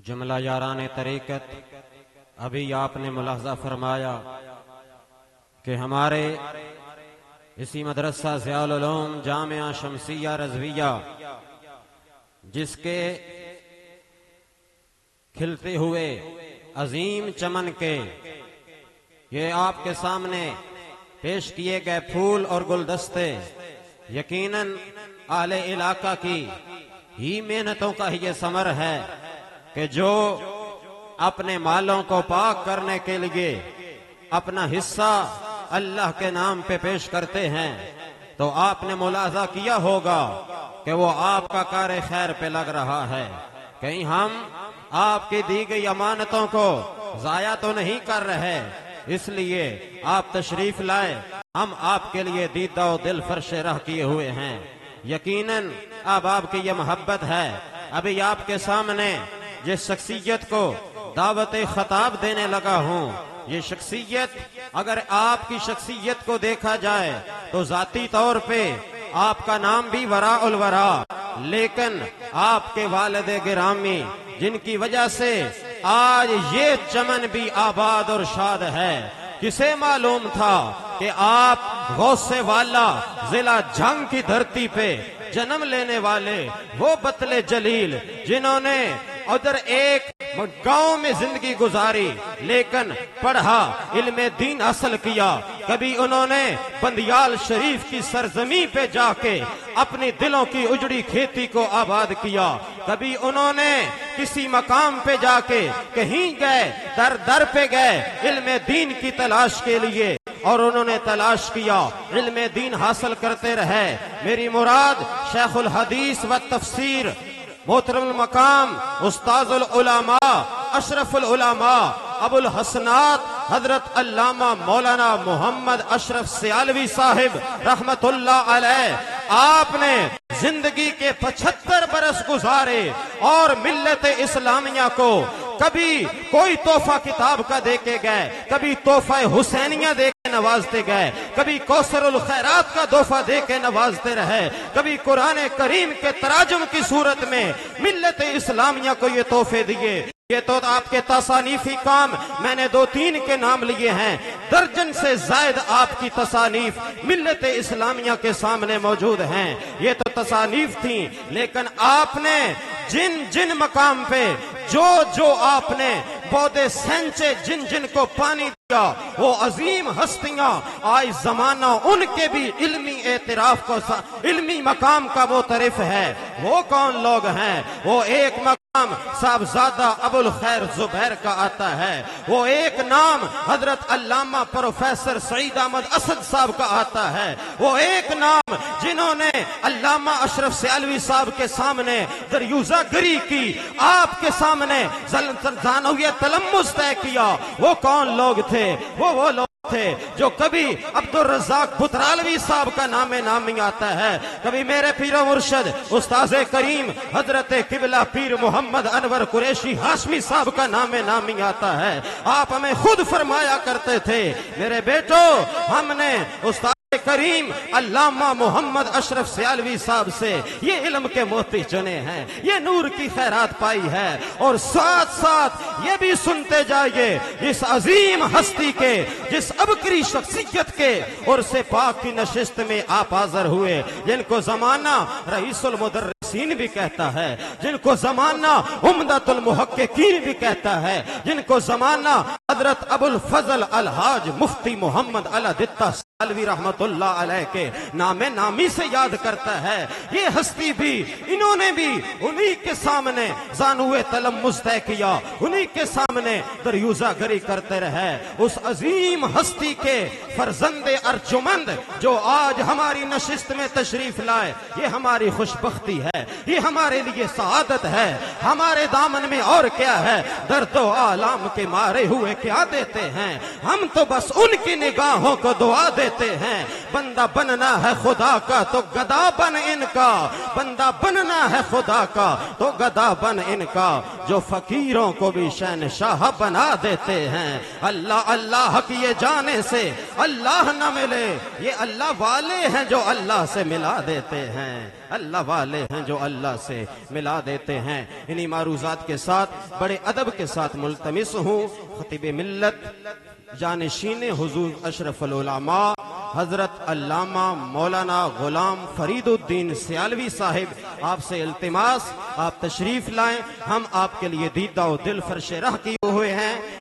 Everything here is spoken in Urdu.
جملہ یاران طریقت، ابھی آپ نے ملاحظہ فرمایا کہ ہمارے اسی مدرسہ ضیاء العلوم جامعہ شمسیہ رضویہ، جس کے کھلتے ہوئے عظیم چمن کے یہ آپ کے سامنے پیش کیے گئے پھول اور گلدستے یقیناً اہل علاقہ کی ہی محنتوں کا ہی یہ ثمر ہے کہ جو اپنے مالوں کو پاک کرنے کے لیے اپنا حصہ اللہ کے نام پہ پیش کرتے ہیں، تو آپ نے ملاحظہ کیا ہوگا کہ وہ آپ کا کار خیر پہ لگ رہا ہے۔ کہیں ہم آپ کی دی گئی امانتوں کو ضائع تو نہیں کر رہے، اس لیے آپ تشریف لائے، ہم آپ کے لیے دیدہ و دل فرش راہ کیے ہوئے ہیں۔ یقیناً اب آپ کی یہ محبت ہے۔ ابھی آپ کے سامنے جس شخصیت کو دعوت خطاب دینے لگا ہوں، یہ شخصیت اگر آپ کی شخصیت کو دیکھا جائے تو ذاتی طور پہ آپ کا نام بھی وراء الورا، لیکن آپ کے والد گرامی جن کی وجہ سے آج یہ چمن بھی آباد اور شاد ہے، کسے معلوم تھا کہ آپ غوث والا ضلع جھنگ کی دھرتی پہ جنم لینے والے وہ بطل جلیل جنہوں نے ادھر ایک گاؤں میں زندگی گزاری لیکن پڑھا، علم دین حاصل کیا، کبھی انہوں نے بندیال شریف کی سرزمین پہ جا کے اپنی دلوں کی اجڑی کھیتی کو آباد کیا، کبھی انہوں نے کسی مقام پہ جا کے کہیں گئے، در در پہ گئے علم دین کی تلاش کے لیے، اور انہوں نے تلاش کیا، علم دین حاصل کرتے رہے۔ میری مراد شیخ الحدیث و تفسیر محترم المقام استاذ العلماء اشرف العلماء ابو الحسنات حضرت علامہ مولانا محمد اشرف سیالوی صاحب رحمت اللہ علیہ، آپ نے زندگی کے 75 برس گزارے اور ملت اسلامیہ کو کبھی کوئی تحفہ کتاب کا دے کے گئے، کبھی تحفہ حسینیہ دے کے نوازتے گئے، کبھی کوثر الخیرات کا تحفہ دے کے نوازتے رہے، کبھی قرآن کریم کے تراجم کی صورت میں ملت اسلامیہ کو یہ تحفے دیے۔ یہ تو آپ کے تصانیفی کام میں نے 2-3 کے نام لیے ہیں، درجن سے زائد آپ کی تصانیف ملت اسلامیہ کے سامنے موجود ہیں۔ یہ تو تصانیف تھیں، لیکن آپ نے جن جن مقام پہ جو آپ نے پودے سینچے، جن جن کو پانی دیا، وہ عظیم ہستیاں آج زمانہ ان کے بھی علمی اعتراف کو علمی مقام کا معترف ہے۔ وہ کون لوگ ہیں؟ وہ ایک مقام صاحبزادہ ابو الخیر زبیر کا آتا ہے، وہ ایک نام حضرت علامہ پروفیسر سعید احمد اسد صاحب کا آتا ہے، وہ ایک نام جنہوں نے علامہ اشرف سیالوی صاحب کے سامنے دریوزہ گری کی، آپ کے سامنے زانویہ تلمس طے کیا، وہ کون لوگ تھے؟ وہ لوگ تھے جو کبھی عبدالرزاق بطرالوی صاحب کا نام نامی آتا ہے، کبھی میرے پیر و مرشد استاذ کریم حضرت قبلہ پیر محمد انور قریشی ہاشمی صاحب کا نام نامی آتا ہے۔ آپ ہمیں خود فرمایا کرتے تھے، میرے بیٹو ہم نے استاذ کریم علامہ محمد اشرف سیالوی صاحب سے یہ علم کے موتی چنے ہیں، یہ نور کی خیرات پائی ہے، اور ساتھ ساتھ یہ بھی سنتے جائیے اس عظیم ہستی کے، جس ابکری شخصیت کے اور سے پاک کی نشست میں آپ حاضر ہوئے، جن کو زمانہ رئیس المدرسین بھی کہتا ہے، جن کو زمانہ عمدۃ المحققین بھی کہتا ہے، جن کو زمانہ حضرت ابو الفضل الحاج مفتی محمد علی دتہ سیالوی رحمت اللہ علیہ کے نام نامی سے یاد کرتا ہے۔ یہ ہستی بھی، انہوں نے بھی انہی کے سامنے زانوے تلمس طے کیا، انہی کے سامنے دریوزہ گری کرتے رہے۔ اس عظیم ہستی کے فرزند ارجمند جو آج ہماری نشست میں تشریف لائے، یہ ہماری خوش بختی ہے، یہ ہمارے لیے سعادت ہے۔ ہمارے دامن میں اور کیا ہے؟ درد و آلام کے مارے ہوئے کیا دیتے ہیں؟ ہم تو بس ان کی نگاہوں کو دعا دیتے ہیں۔ بندہ بننا ہے خدا کا تو گدا بن ان کا، بندہ بننا ہے خدا کا تو گدا بن ان کا، جو فقیروں کو بھی شہنشاہ بنا دیتے ہیں۔ اللہ اللہ کیے جانے سے اللہ نہ ملے، یہ اللہ والے ہیں جو اللہ سے ملا دیتے ہیں، اللہ والے ہیں جو اللہ سے ملا دیتے ہیں۔ انہی معروضات کے ساتھ بڑے ادب کے ساتھ ملتمس ہوں خطیب ملت جانشین حضور اشرف العلماء حضرت علامہ مولانا غلام فرید الدین سیالوی صاحب، آپ سے التماس آپ تشریف لائیں، ہم آپ کے لیے دیدہ و دل فرش رہ کی ہوئے